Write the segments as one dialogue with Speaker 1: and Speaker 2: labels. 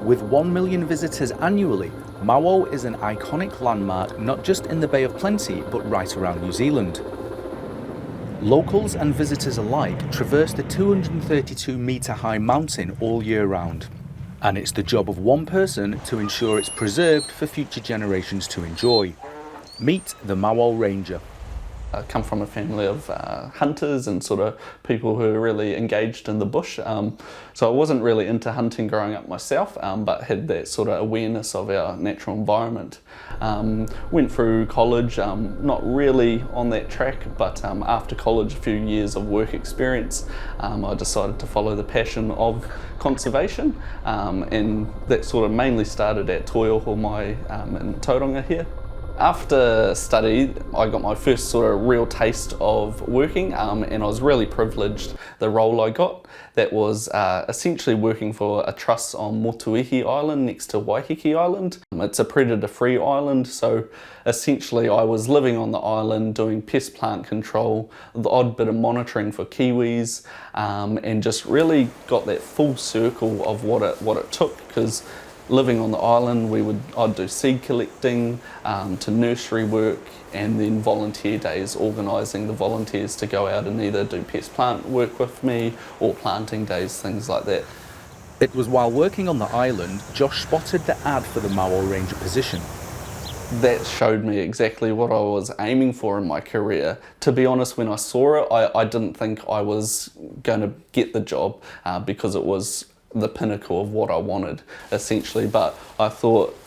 Speaker 1: With 1 million visitors annually, Mauao is an iconic landmark not just in the Bay of Plenty, but right around New Zealand. Locals and visitors alike traverse the 232-metre high mountain all year round. And it's the job of one person to ensure it's preserved for future generations to enjoy. Meet the Mauao Ranger.
Speaker 2: I come from a family of hunters and sort of people who are really engaged in the bush. So I wasn't really into hunting growing up myself, but had that sort of awareness of our natural environment. Went through college, not really on that track, but after college, a few years of work experience, I decided to follow the passion of conservation, and that sort of mainly started at Toiho Mai in Tauranga here. After study, I got my first sort of real taste of working, and I was really privileged the role I got. That was essentially working for a trust on Motuihi Island next to Waiheke Island. It's a predator-free island, so essentially I was living on the island doing pest plant control, the odd bit of monitoring for kiwis, and just really got that full circle of what it took, because living on the island, I'd do seed collecting, to nursery work, and then volunteer days, organising the volunteers to go out and either do pest plant work with me or planting days, things like that.
Speaker 1: It was while working on the island, Josh spotted the ad for the Mauao Ranger position.
Speaker 2: That showed me exactly what I was aiming for in my career. To be honest, when I saw it, I didn't think I was going to get the job, because it was the pinnacle of what I wanted, essentially. But I thought,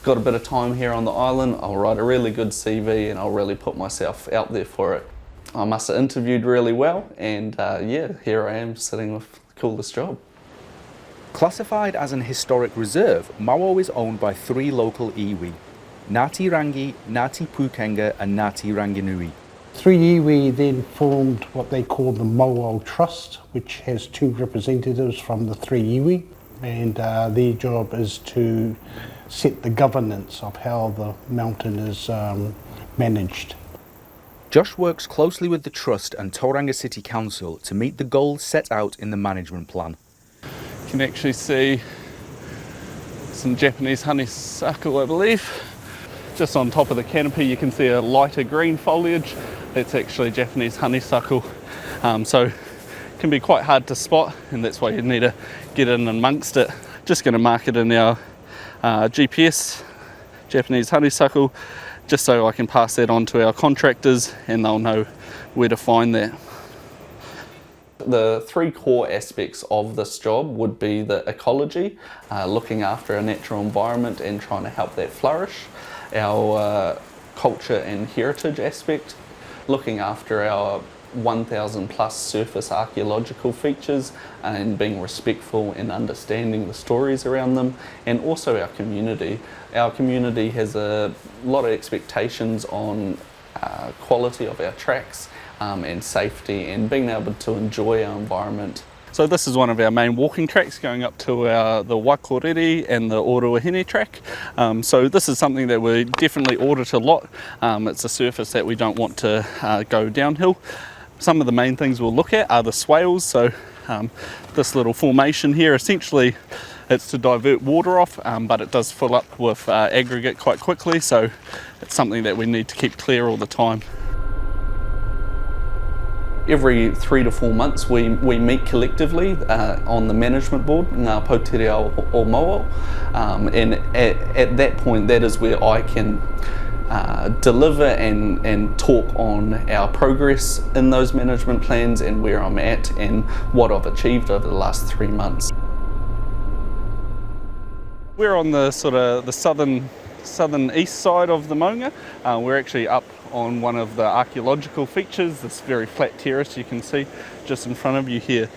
Speaker 2: got a bit of time here on the island, I'll write a really good CV and I'll really put myself out there for it. I must have interviewed really well, and yeah, here I am sitting with the coolest job.
Speaker 1: Classified as an historic reserve, Mauao is owned by 3 local iwi: Ngāti Rangi, Ngāti Pūkenga and Ngāti Ranginui.
Speaker 3: 3 iwi then formed what they call the Mauao Trust, which has 2 representatives from the 3 iwi, and their job is to set the governance of how the mountain is managed.
Speaker 1: Josh works closely with the Trust and Tauranga City Council to meet the goals set out in the management plan.
Speaker 2: You can actually see some Japanese honeysuckle, I believe. Just on top of the canopy you can see a lighter green foliage. That's actually Japanese honeysuckle, so it can be quite hard to spot, and that's why you need to get in amongst it. Just going to mark it in our GPS, Japanese honeysuckle, just so I can pass that on to our contractors and they'll know where to find that. The 3 core aspects of this job would be the ecology, looking after our natural environment and trying to help that flourish, our culture and heritage aspect, looking after our 1,000 plus surface archaeological features and being respectful and understanding the stories around them, and also our community. Our community has a lot of expectations on quality of our tracks, and safety, and being able to enjoy our environment. So this is one of our main walking tracks going up to the Wakorere and the Oruahine track. So this is something that we definitely audit a lot. It's a surface that we don't want to go downhill. Some of the main things we'll look at are the swales. So this little formation here, essentially it's to divert water off, but it does fill up with aggregate quite quickly, so it's something that we need to keep clear all the time. Every 3 to 4 months we meet collectively on the management board, Ngā Poutere o Mauao, and at that point that is where I can deliver and talk on our progress in those management plans and where I'm at and what I've achieved over the last 3 months. We're on the sort of the southern east side of the Maunga. We're actually up on one of the archaeological features, this very flat terrace you can see just in front of you here.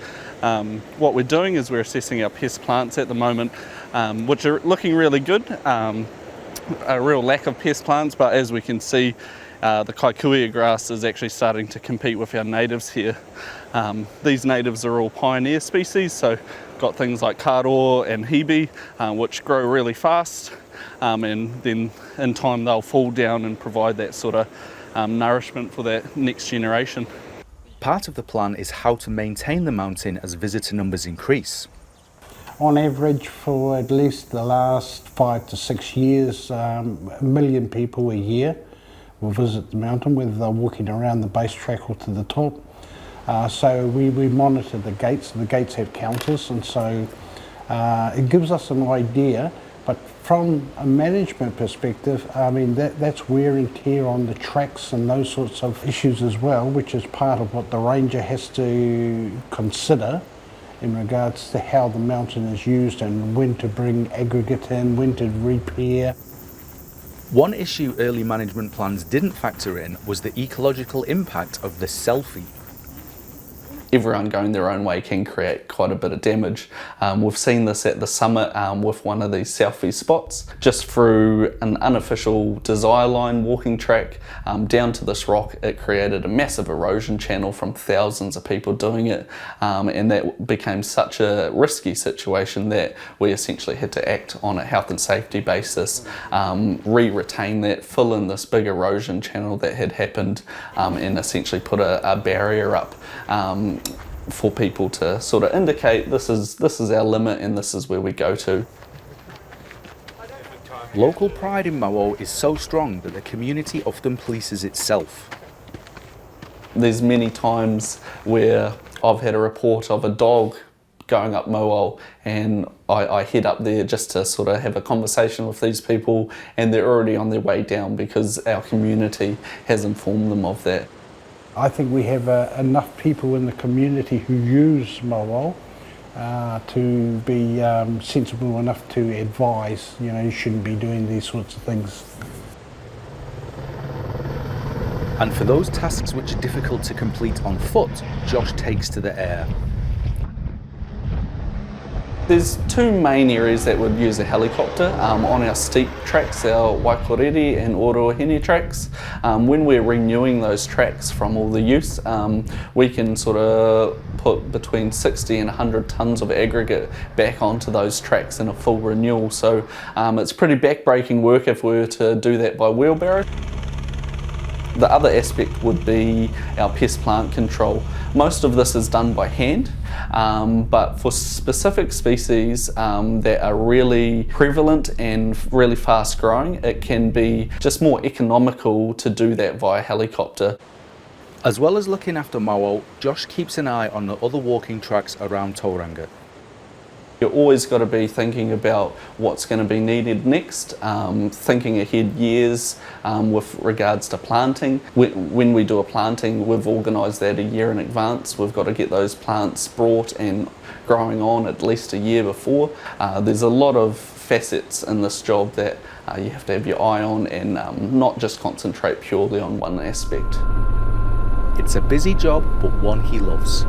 Speaker 2: What we're doing is we're assessing our pest plants at the moment, which are looking really good. A real lack of pest plants, but as we can see, the kaikuia grass is actually starting to compete with our natives here. These natives are all pioneer species, so got things like karo and hebe, which grow really fast, and then in time they'll fall down and provide that sort of nourishment for that next generation.
Speaker 1: Part of the plan is how to maintain the mountain as visitor numbers increase.
Speaker 3: On average, for at least the last 5 to 6 years, 1 million people a year will visit the mountain, whether they're walking around the base track or to the top. So we monitor the gates. The gates have counters, and so it gives us an idea. But from a management perspective, I mean, that's wear and tear on the tracks and those sorts of issues as well, which is part of what the ranger has to consider in regards to how the mountain is used and when to bring aggregate in, when to repair.
Speaker 1: One issue early management plans didn't factor in was the ecological impact of the selfie.
Speaker 2: Everyone going their own way can create quite a bit of damage. We've seen this at the summit with one of these selfie spots. Just through an unofficial desire line walking track down to this rock, it created a massive erosion channel from thousands of people doing it, and that became such a risky situation that we essentially had to act on a health and safety basis, re-retain that, fill in this big erosion channel that had happened, and essentially put a barrier up for people to sort of indicate this is our limit and this is where we go to.
Speaker 1: Local pride in Mauao is so strong that the community often polices itself.
Speaker 2: There's many times where I've had a report of a dog going up Mauao, and I head up there just to sort of have a conversation with these people, and they're already on their way down because our community has informed them of that.
Speaker 3: I think we have enough people in the community who use Mauao to be sensible enough to advise, you know, you shouldn't be doing these sorts of things.
Speaker 1: And for those tasks which are difficult to complete on foot, Josh takes to the air.
Speaker 2: There's two main areas that would use a helicopter on our steep tracks, our Waikorere and Orohene tracks. When we're renewing those tracks from all the use, we can sort of put between 60 and 100 tonnes of aggregate back onto those tracks in a full renewal. So it's pretty back-breaking work if we were to do that by wheelbarrow. The other aspect would be our pest plant control. Most of this is done by hand, but for specific species that are really prevalent and really fast growing, it can be just more economical to do that via helicopter.
Speaker 1: As well as looking after Mauao, Josh keeps an eye on the other walking tracks around Tauranga.
Speaker 2: You've always got to be thinking about what's going to be needed next, thinking ahead years with regards to planting. When we do a planting, we've organised that a year in advance. We've got to get those plants brought and growing on at least a year before. There's a lot of facets in this job that you have to have your eye on and not just concentrate purely on one aspect.
Speaker 1: It's a busy job, but one he loves.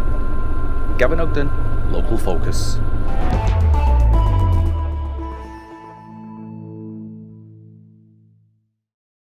Speaker 1: Gavin Ogden, Local Focus.